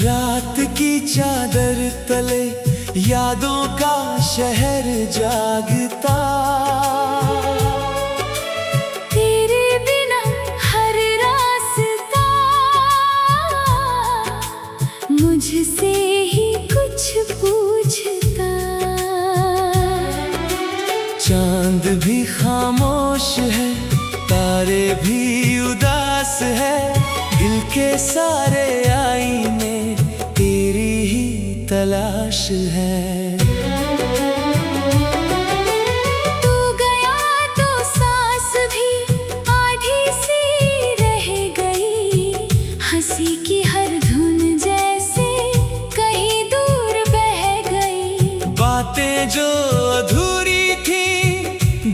रात की चादर तले यादों का शहर जागता, तेरे बिना हर रास्ता मुझसे ही कुछ पूछता। चांद भी खामोश है, तारे भी उदास है, दिल के सारे आईने तेरी ही तलाश है। तू गया तो सांस भी आधी सी रह गई, हंसी की हर धुन जैसे कहीं दूर बह गई। बातें जो अधूरी थी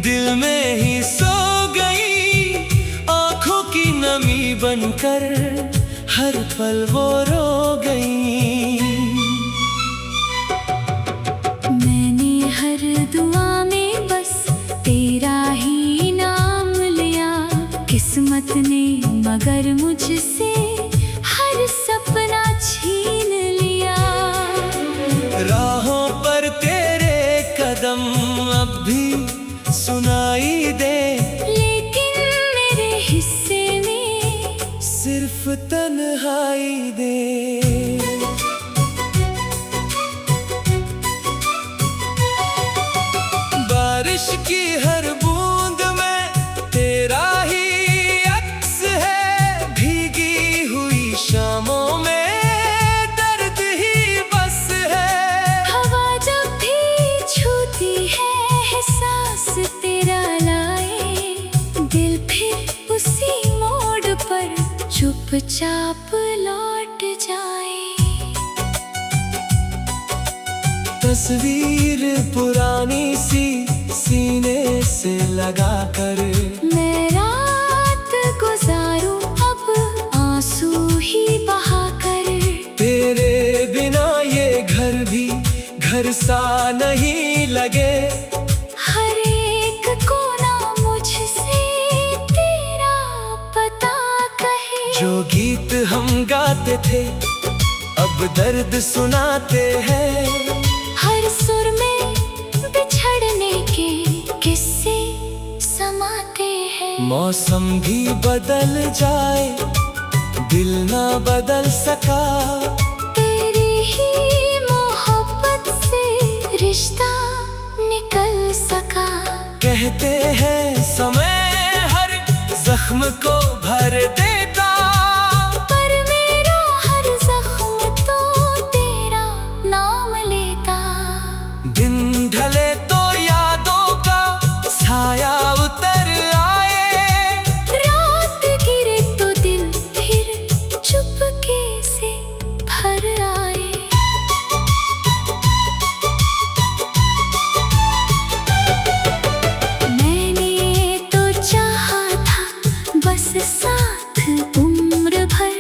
दिल में ही सो गई, आंखों की नमी बनकर हर पल वो रो गई। मैंने हर दुआ में बस तेरा ही नाम लिया, किस्मत ने मगर मुझसे हर सपना छीन लिया। राहों पर तेरे कदम अब भी सुनाई दे, लेकिन मेरे हिस्से में सिर्फ तन्हाई दे। बारिश की हर बूंद में तेरा ही अक्स है, भीगी हुई शामों में दर्द ही बस है। हवा जब भी छूती है एहसास तेरा लाए, दिल फिर उसी मोड़ पर चुपचाप लौट जाए। तस्वीर पुरानी सी सीने से लगा कर मैं रात गुजारूं अब आंसू ही बहा कर। तेरे बिना ये घर भी घर सा नहीं लगे, हर एक कोना मुझसे तेरा पता कहे। जो गीत हम गाते थे अब दर्द सुनाते हैं, हर सुर में बिछड़ने के किस्से समाते हैं। मौसम भी बदल जाए दिल ना बदल सका, तेरी ही मोहब्बत से रिश्ता निकल सका। कहते हैं समय हर जख्म को भर देता, पर मेरा हर जख्म तो तेरा नाम लेता। दिन ढले तो यादों का छाया उतर आए, रात गिरे तो दिल फिर चुपके से भर आए। मैंने तो चाहा था बस साथ उम्र भर,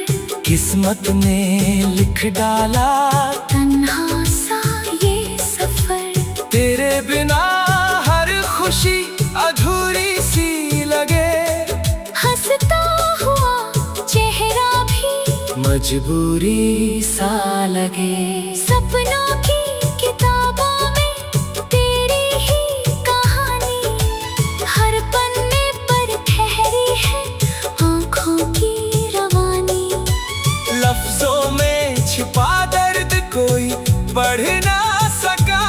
किस्मत ने लिख डाला तन्हा सा ये सफर। तेरे बिना हर खुशी अधूरी सी लगे, हंसता हुआ चेहरा भी मजबूरी सा लगे। सपनों की किताबों में तेरी ही कहानी, हर पन्ने पर ठहरी है आँखों की रवानी। लफ्जों में छिपा दर्द कोई पढ़ ना सका,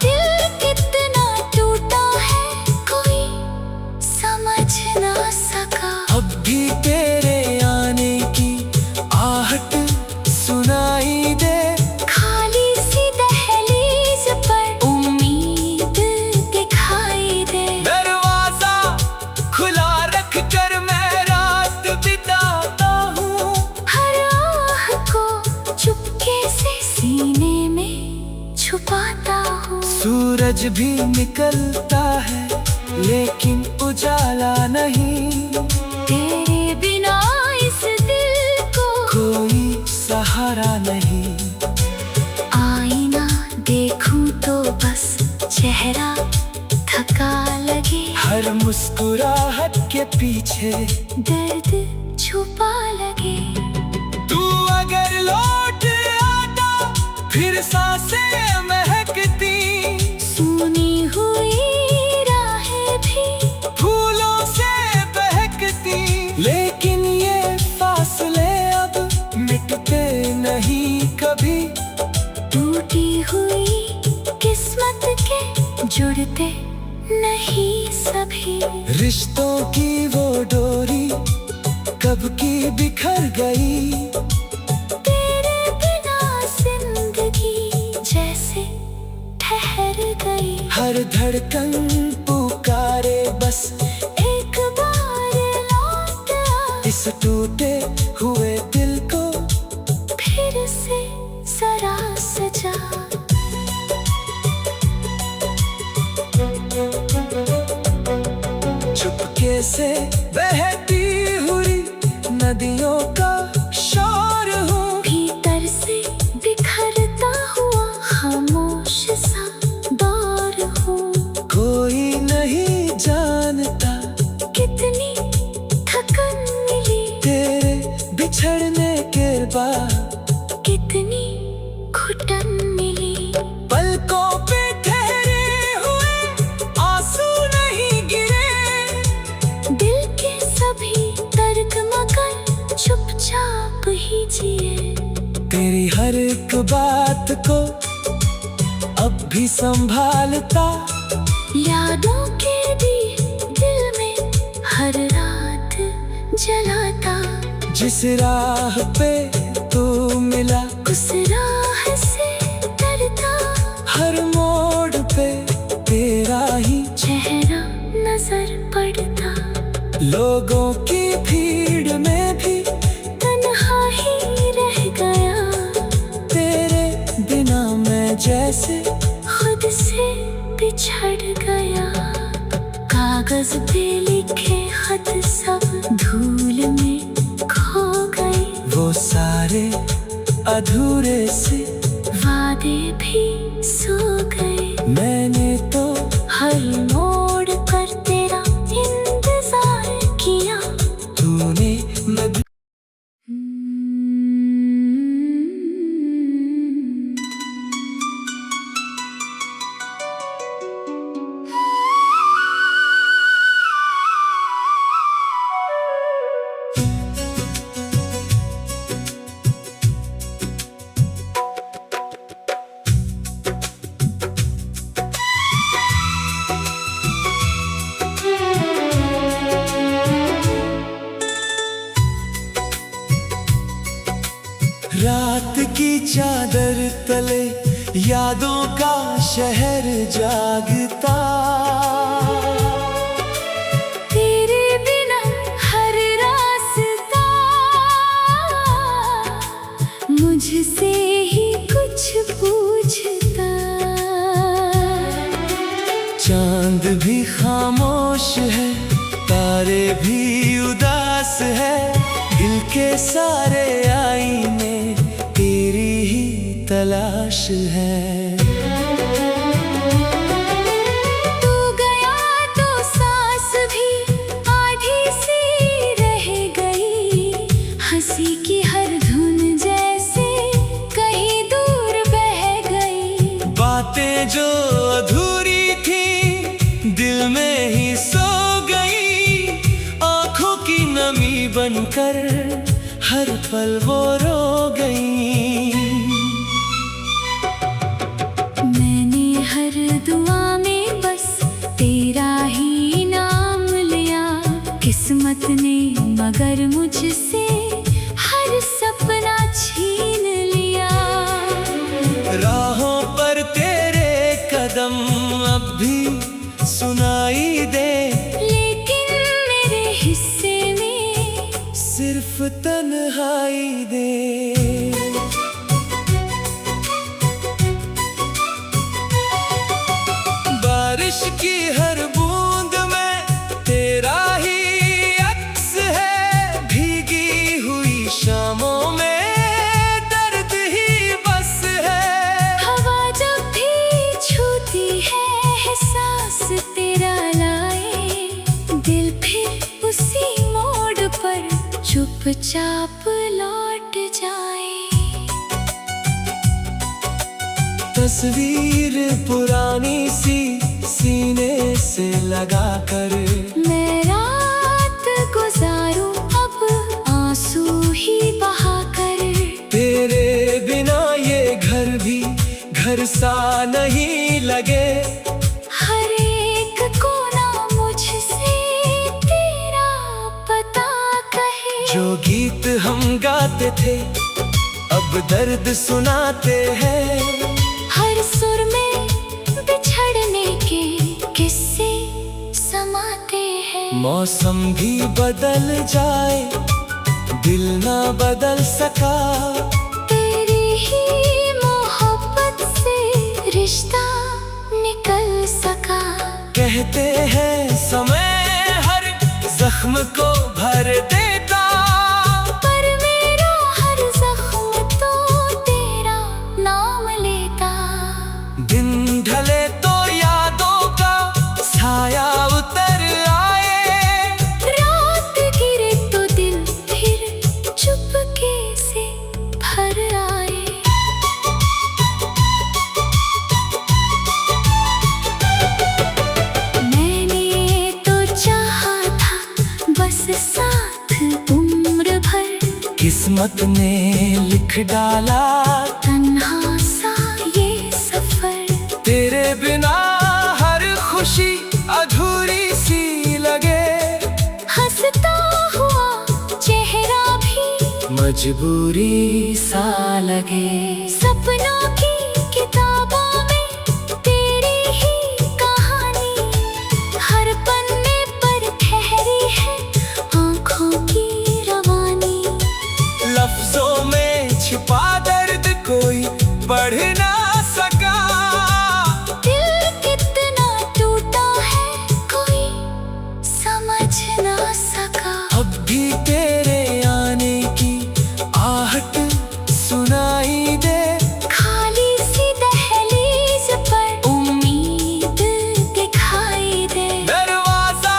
दिल कितना टूटा है कोई समझ ना सका। अब भी तेरे आने की आहट सुनाई दे, खाली सी दहलीज पर उम्मीद दिखाई दे। दरवाजा खुला रख कर मैं रात बिताता हूँ, हर आह को चुपके से सीने में छुपाता हूँ। सूरज भी निकलता है लेकिन उजाला नहीं, तेरे बिना इस दिल को कोई सहारा नहीं। आईना देखूं तो बस चेहरा थका लगे, हर मुस्कुराहट के पीछे दर्द छुपा लगे। तू अगर लो सांसें महकती, सुनी हुई राहें भी फूलों से बहकती। लेकिन ये फासले अब मिटते नहीं कभी, टूटी हुई किस्मत के जुड़ते नहीं सभी। रिश्तों की वो डोरी कब की बिखर गई, तेरे बिना जिंदगी जैसे ठहर गई। हर धड़कन पुकारे बस एक बार लौट आ, इस टूटे हुए दिल को फिर से जरा सजा। चुपके से बहती हुई नदियों का शोर हूँ, भीतर से बिखरता हुआ खामोश सा दौर हूँ। कोई नहीं जानता कितनी थकन मिली, तेरे बिछड़ने के बाद कितनी घुटन मिली। पलकों पे ठहरे हुए आंसू नहीं गिरे, दिल के सभी तर्क मगर चुपचाप ही जिए। तेरी हर एक बात को अब भी संभालता, यादों के दिए दिल में हर रात जलाता। जिस राह पे तू मिला उस राह से डरता, हर मोड़ पे तेरा ही चेहरा नजर पड़ता। लोगों की भीड़ में भी तन्हा ही रह गया, तेरे बिना मैं जैसे खुद से बिछड़ गया। कागज पे लिखे खत सब धूल में खो गए, वो सारे अधूरे से वादे भी सो गए। मैंने तो हर मोड़ पर तेरा इंतजार किया, तूने न रात की चादर तले यादों का शहर जागता, तेरे बिना हर रास्ता मुझसे ही कुछ पूछता। चांद भी खामोश है, तारे भी उदास है, दिल के सारे आईने तेरी ही तलाश है। तू गया तो सांस भी आधी सी रह गई, हंसी की हर धुन जैसे कहीं दूर बह गई। बातें जो अधूरी थी दिल में ही सो गई, आंखों की नमी बनकर हर पल वो रो गई। मैंने हर दुआ में बस तेरा ही नाम लिया, किस्मत ने मगर मुझसे हर सपना छीन लिया। राहों पर तेरे कदम अब भी सुनाई दे, लेकिन मेरे हिस्से में सिर्फ तन्हाई दे। बारिश की हर बूंद में तेरा ही अक्स है, भीगी हुई शामों में दर्द ही बस है। हवा जब भी छूती है एहसास तेरा लाए, दिल फिर उसी मोड़ पर चुपचाप लौट जाए। तस्वीर पुरानी सी सीने से लगा कर मैं रात गुजारूं अब आंसू ही बहा कर। तेरे बिना ये घर भी घर सा नहीं लगे। हर एक कोना मुझसे तेरा पता कहे। जो गीत हम गाते थे अब दर्द सुनाते हैं। हर सुर में बिछड़ने के किस्से समाते हैं। मौसम भी बदल जाए दिल ना बदल सका। तेरी ही मोहब्बत से रिश्ता निकल सका। कहते हैं समय हर जख्म को भर देता। पर मेरा हर जख्म तो तेरा नाम लेता। दिन ढले तो यादों का साया उतर आए। रात गिरे तो दिल फिर चुपके से भर आए। मैंने तो चाहा था बस साथ उम्र भर। किस्मत ने लिख डाला तन्हा सा ये सफर। तेरे बिना हर खुशी अधूरी सी लगे। हंसता हुआ चेहरा भी मजबूरी सा लगे। सपनों की किताबों में तेरी ही कहानी। हर पन्ने पर ठहरी है आँखों की रवानी। लफ्जों में छिपा दर्द कोई पढ़ ना सका। दिल कितना टूटा है कोई समझ ना सका। अब भी तेरे आने की आहट सुनाई दे। खाली सी दहलीज पर उम्मीद दिखाई दे। दरवाजा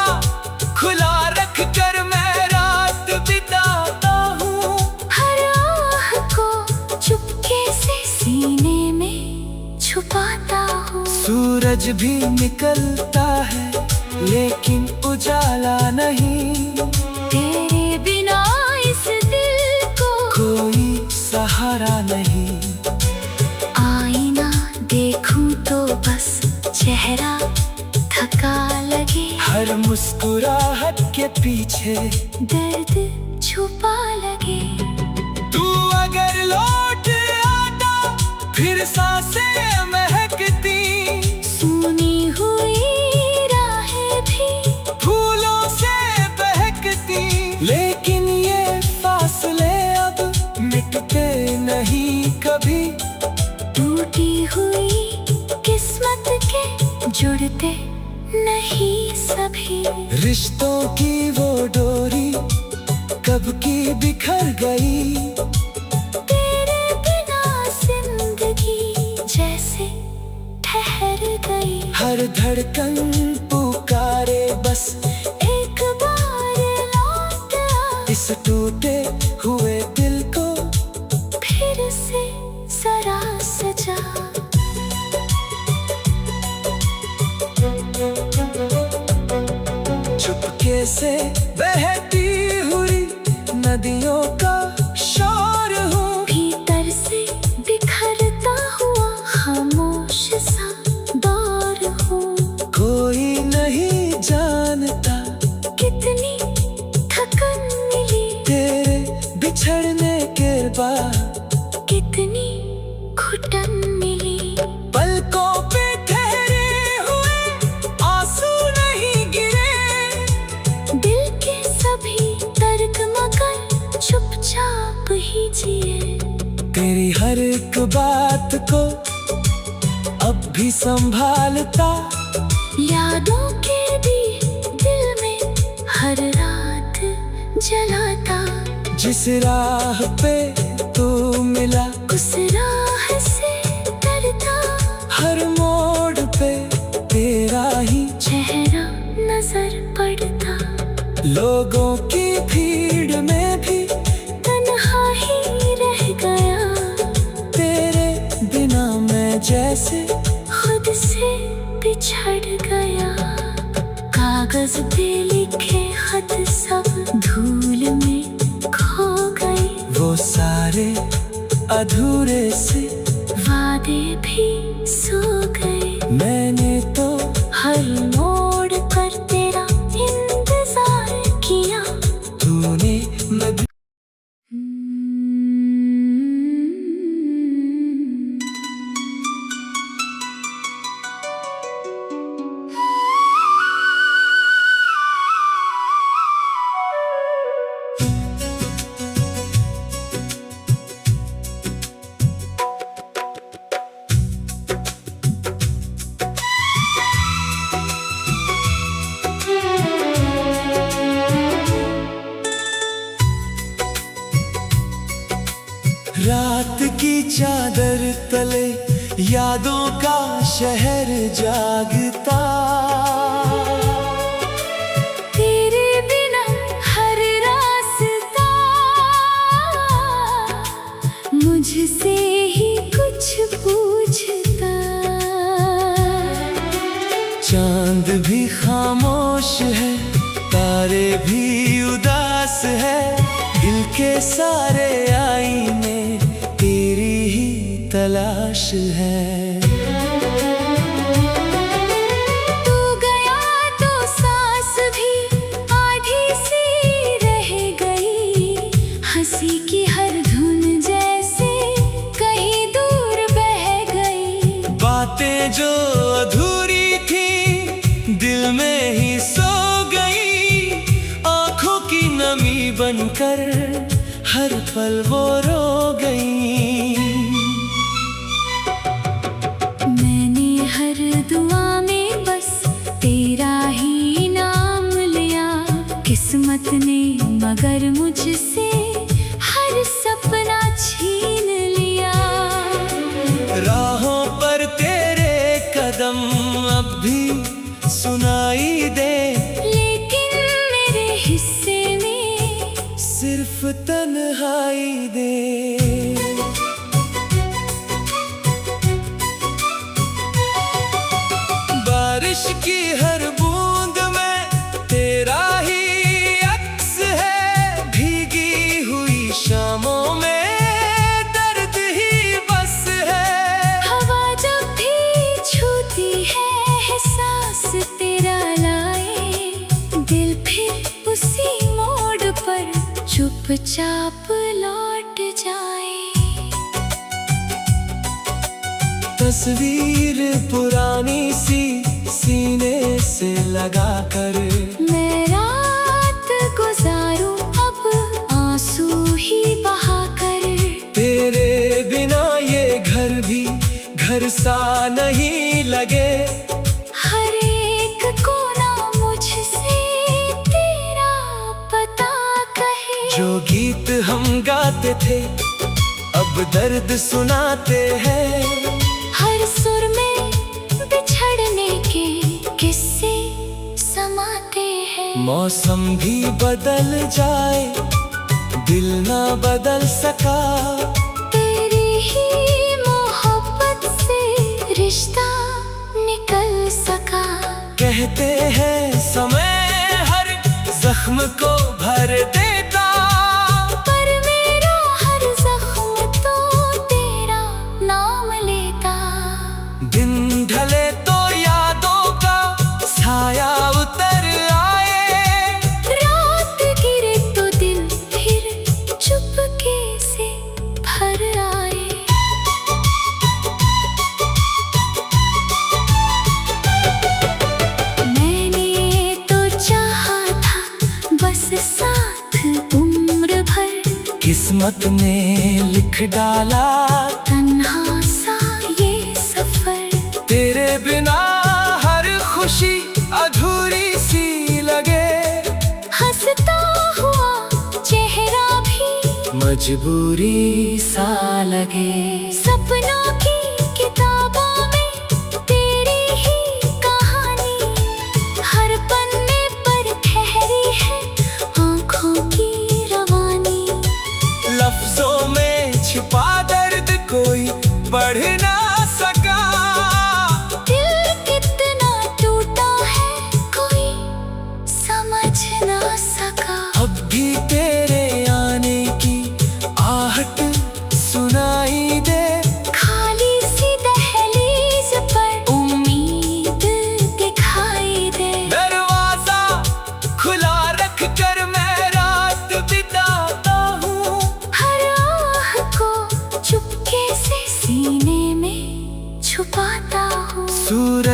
खुला रख कर मैं रात बिताता हूँ। हर आह को चुपके से सीने में छुपाता हूँ। सूरज भी निकलता है लेकिन उजाला नहीं। तेरे बिना इस दिल को कोई सहारा नहीं। आईना देखूं तो बस चेहरा थका लगे। हर मुस्कुराहट के पीछे दर्द छुपा लगे। तू अगर लौट आता फिर सांसें महकती। सुनी हुई राहें भी फूलों से बहकती। लेकिन ये फासले अब मिटते नहीं कभी। टूटी हुई किस्मत के जुड़ते नहीं सभी। रिश्तों की वो डोरी कब की बिखर गई। तेरे बिना जिंदगी जैसे ठहर गई। हर धड़कन पुकारे बस एक बार लौट आ। इस टूटे हुए दिल को फिर से जरा सजा। चुपके से बहती हुई नदियों का शोर हूँ। भीतर से बिखरता हुआ खामोश सा दौर हूँ। कोई नहीं जानता कितनी थकन मिली। तेरे बिछड़ने के बाद कितनी घुटन मिली। पलकों पे ठहरे हुए आंसू नहीं गिरे। दिल के सभी तर्क मगर चुपचाप ही जिए। तेरी हर एक बात को अब भी संभालता। यादों के दिए दिल में हर रात जलाता। जिस राह पे तू मिला उस राह से डरता। हर मोड़ पे तेरा ही चेहरा नजर पड़ता। लोगों की भीड़ में भी तन्हा ही रह गया। तेरे बिना मैं जैसे वो सारे अधूरे से वादे भी सो गए। मैंने तो हर मोड़ पर तेरा इंतजार किया। तूने मैं भी रात की चादर तले यादों का शहर जागता। तेरे बिना हर रास्ता मुझसे ही कुछ पूछता। चांद भी खामोश है, तारे भी उदास है, दिल के सारे आईने तेरी ही तलाश है। तू गया तो सांस भी आधी सी रह गई। हंसी की हर धुन जैसे कहीं दूर बह गई। बातें जो अधूरी थी दिल में ही सो गई। आंखों की नमी बनकर हर पल वो रो गई। मैंने हर दुआ में बस तेरा ही नाम लिया। किस्मत ने मगर मुझसे हर सपना छीन लिया। राहों पर तेरे कदम अब भी सुनाई दे, लेकिन मेरे हिस्से में सिर्फ तन्हाई दे। बारिश की हर बूंद में तेरा ही अक्स है। भीगी हुई शामों में दर्द ही बस है। हवा जब भी छूती है एहसास तेरा लाए। दिल फिर उसी मोड़ पर चुपचाप लौट जाए। तस्वीर पुरानी सी सीने से लगा कर मैं रात गुजारूं अब आंसू ही बहा कर। तेरे बिना ये घर भी घर सा नहीं लगे। हर एक कोना मुझसे तेरा पता कहे। जो गीत हम गाते थे अब दर्द सुनाते हैं। हर सुर में बिछड़ने के किस्से समाते हैं। मौसम भी बदल जाए दिल ना बदल सका। तेरी ही मोहब्बत से रिश्ता निकल सका। कहते हैं समय हर जख्म को भर देता। पर मेरा हर जख्म तो तेरा नाम लेता। दिन ढले तो यादों का साया उतर आए। रात गिरे तो दिल फिर चुपके से भर आए। मैंने तो चाहा था बस साथ उम्र भर। किस्मत ने लिख डाला तन्हा सा ये सफर। तेरे बिना हर खुशी अधूरी सी लगे। हंसता हुआ चेहरा भी मजबूरी सा लगे। सपनों की किताबों में तेरी ही कहानी। हर पन्ने पर ठहरी है आँखों की रवानी। लफ्जों में छिपा दर्द कोई पढ़ ना सका। दिल कितना टूटा है कोई समझ ना सका। अब भी तेरे आने की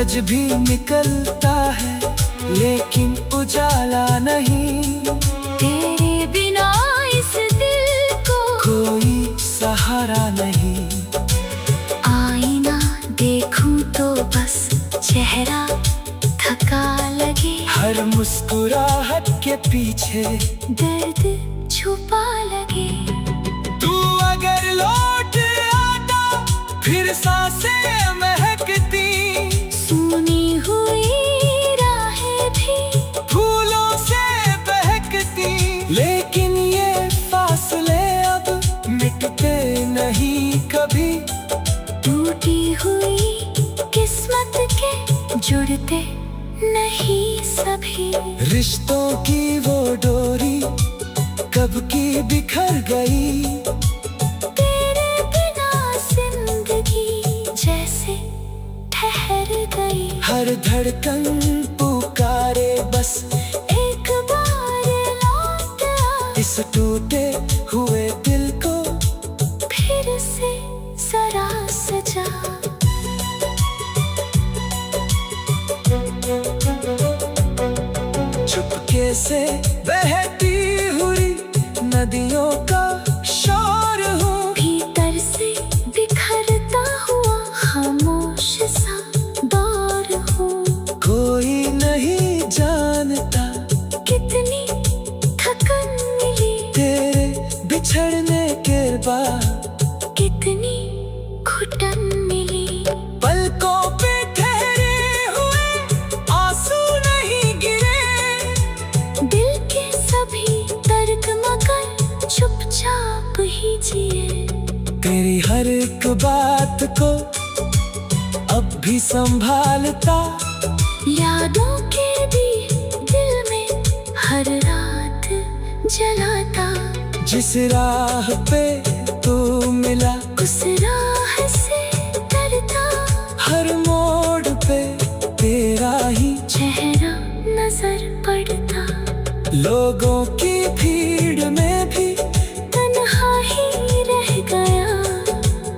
सूरज भी निकलता है लेकिन उजाला नहीं। तेरे बिना इस दिल को कोई सहारा नहीं। आईना देखूं तो बस चेहरा थका लगे। हर मुस्कुराहट के पीछे दर्द छुपा लगे। तू अगर लौट आता फिर सांसें महकती। सुनी हुई राहें भी फूलों से बहकती। लेकिन ये फासले अब मिटते नहीं कभी। टूटी हुई किस्मत के जुड़ते नहीं सभी। रिश्तों की वो डोरी कब की बिखर गई। तेरे बिना जिंदगी जैसे ठहर गई। हर धड़कन पुकारे बस एक बार लौट आ। इस टूटे हुए दिल को फिर से जरा सजा। चुपके से बहती हुई नदियों का शोर हूँ। भीतर से बिखरता हुआ खामोश सा दौर हूँ। कोई नहीं जानता कितनी थकन मिली। तेरे बिछड़ने के बाद कितनी घुटन मिली। पलकों पे ठहरे हुए आंसू नहीं गिरे। दिल के सभी तर्क मगर चुपचाप ही जिए। तेरी हर एक बात को अब भी संभालता। यादों के भी दिल में हर रात जलाता। जिस राह पे तू मिला उस राह से डरता। हर मोड़ पे तेरा ही चेहरा नजर पड़ता। लोगों की भीड़ में भी तन्हा ही रह गया।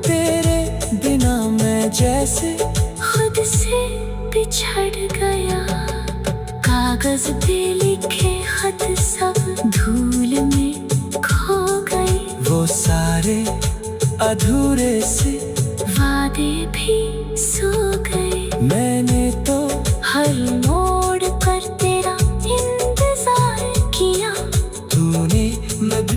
तेरे बिना मैं जैसे खुद से बिछड़ गया। कागज पे लिखे खत सब धूल में खो गए। वो सारे अधूरे से वादे भी सो गए। मैंने तो हर मोड़ पर तेरा इंतजार किया। तूने न भी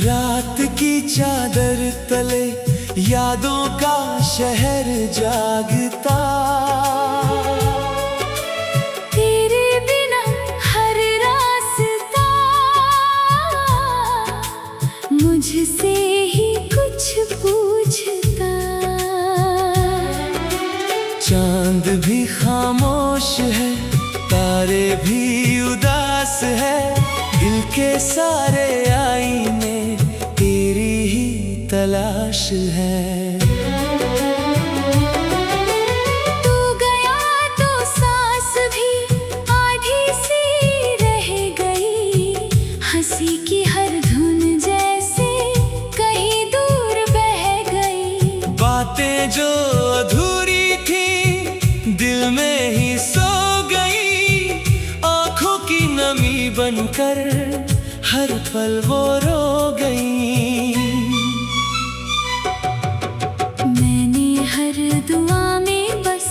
रात की चादर तले यादों का शहर जागता। तेरे बिना हर रास्ता मुझसे ही कुछ पूछता। चांद भी खामोश है, तारे भी उदास है। दिल के सारे आईने तेरी ही तलाश है। तू गया तो सांस भी आधी सी रह गई। हंसी की हर धुन जैसे कहीं दूर बह गई। बातें जो अधूरी थी दिल में ही सो गई। आंखों की नमी बनकर हर पल वो रो गई। मैंने हर दुआ में बस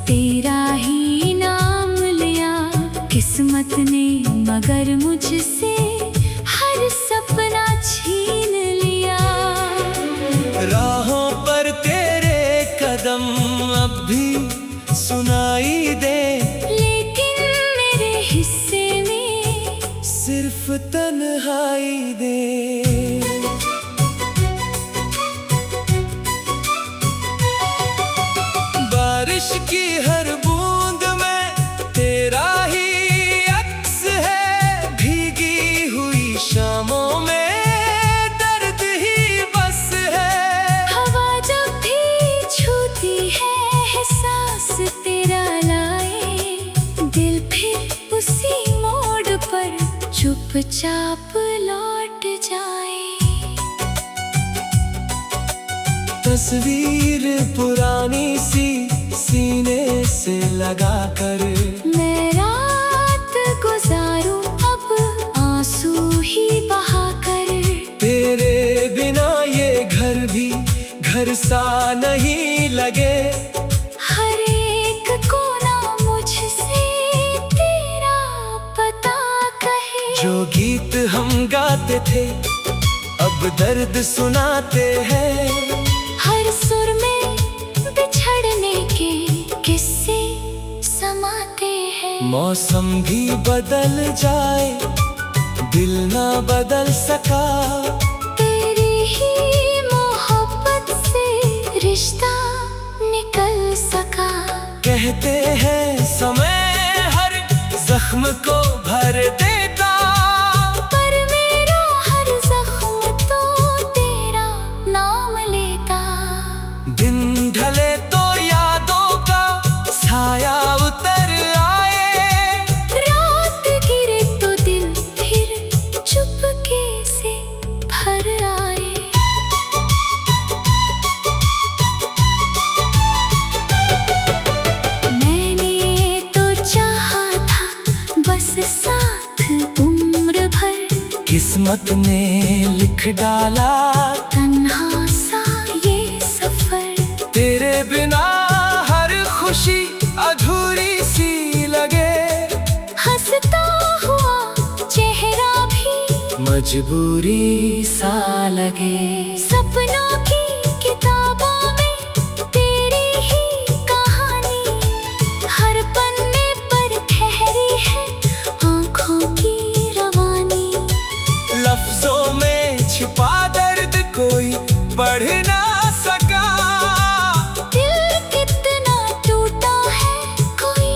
तेरा ही नाम लिया। किस्मत ने मगर मुझसे हर सपना छीन लिया। राहों पर तेरे कदम अब भी सुनाई दे। लेकिन मेरे हिस्से में सिर्फ तन्हाई दे। चुपचाप लौट जाए। तस्वीर पुरानी सी सीने से लगा कर मैं रात गुजारूं अब आंसू ही बहा कर। तेरे बिना ये घर भी घर सा नहीं लगे। हर एक कोना मुझसे तेरा पता कहे। जो गीत हम गाते थे अब दर्द सुनाते हैं। हर सुर में बिछड़ने के किस्से समाते हैं। मौसम भी बदल जाए दिल ना बदल सका। तेरी ही मोहब्बत से रिश्ता निकल सका। कहते हैं समय हर जख्म को भर देता। पर मेरा हर जख्म तो तेरा नाम लेता। दिन ढले तो यादों का छाया उतर आए। रात गिरे तो दिल फिर चुपके से भर आए। मैंने तो चाहा था बस साथ उम्र भर। किस्मत ने लिख डाला तन्हा सा ये सफर। तेरे बिना हर खुशी अधूरी सी लगे। हंसता हुआ चेहरा भी मजबूरी सा लगे। सपनों की किताबों में तेरी ही कहानी। हर पन्ने पर ठहरी है आँखों की रवानी। लफ्जों में छिपा दर्द कोई पढ़ ना सका। दिल कितना टूटा है कोई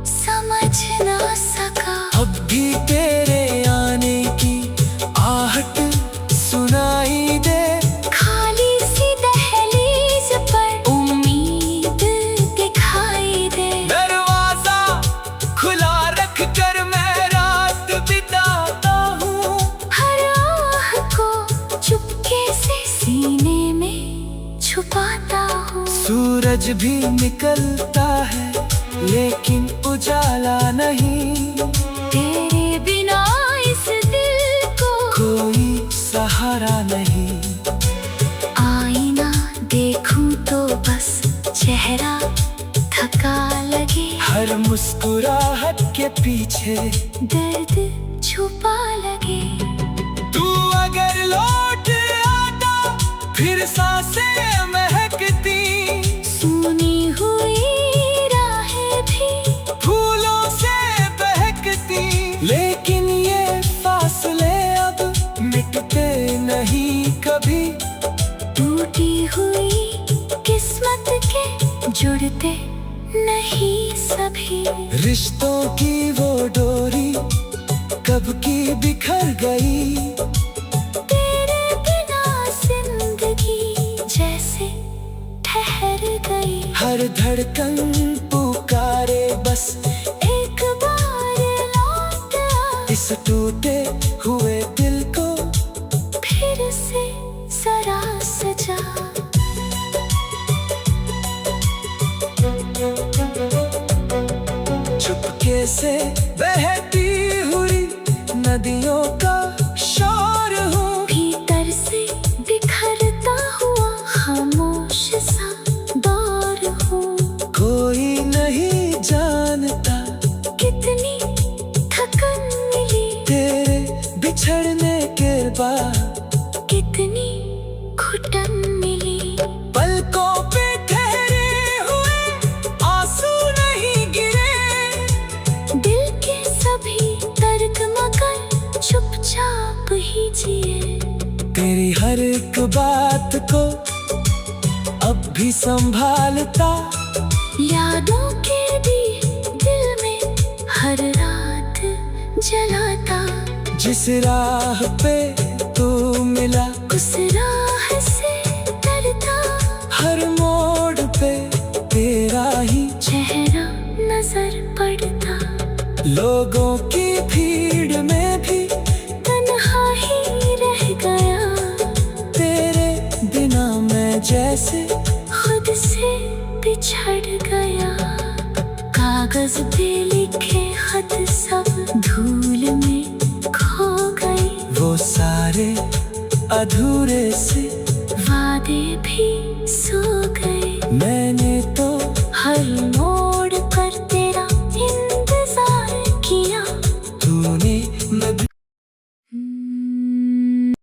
समझ ना सका। अब भी तेरे आने की आहट सुनाई दे। खाली सी दहलीज पर उम्मीद दिखाई दे। दरवाजा खुला रख कर मैं रात बिताता हूँ। हर आह को चुपके से सीने में छुपाता हूँ। सूरज भी निकलता है लेकिन उजाला नहीं। तेरे बिना इस दिल को कोई सहारा नहीं। आईना देखूं तो बस चेहरा थका लगे। हर मुस्कुराहट के पीछे दर्द छुपा लगे। तू अगर लौट आता फिर सांसें महकती। सुनी हुई राहें भी फूलों से बहकती। लेकिन ये फासले अब मिटते नहीं कभी। टूटी हुई किस्मत के जुड़ते नहीं सभी। रिश्तों की वो डोरी कब की बिखर गई। तेरे बिना जिंदगी जैसे ठहर गई। हर धड़कन पुकारे बस एक बार लौट आ। इस टूटे हुए दिल को फिर से जरा सजा। चुपके से बहती हुई नदियों का शोर हूँ। भीतर से बिखरता हुआ खामोश सा दौर हूँ। कोई नहीं जानता कितनी थकन मिली तेरे बिछड़ने के बाद। कितनी घुटन मिली। पलकों पे ठहरे हुए आंसू नहीं गिरे। दिल के सभी दर्द मगर चुपचाप ही जिए। तेरी हर एक बात को अब भी संभालता। यादों के भी दिल में हर रात जलाता। जिस राह पे तू मिला उस राह से डरता। हर मोड़ पे तेरा ही चेहरा नजर पड़ता। लोगों की भीड़ में भी कागज पे लिखे खत सब धूल में खो गए। वो सारे अधूरे से वादे भी सो गए। मैंने तो हर मोड़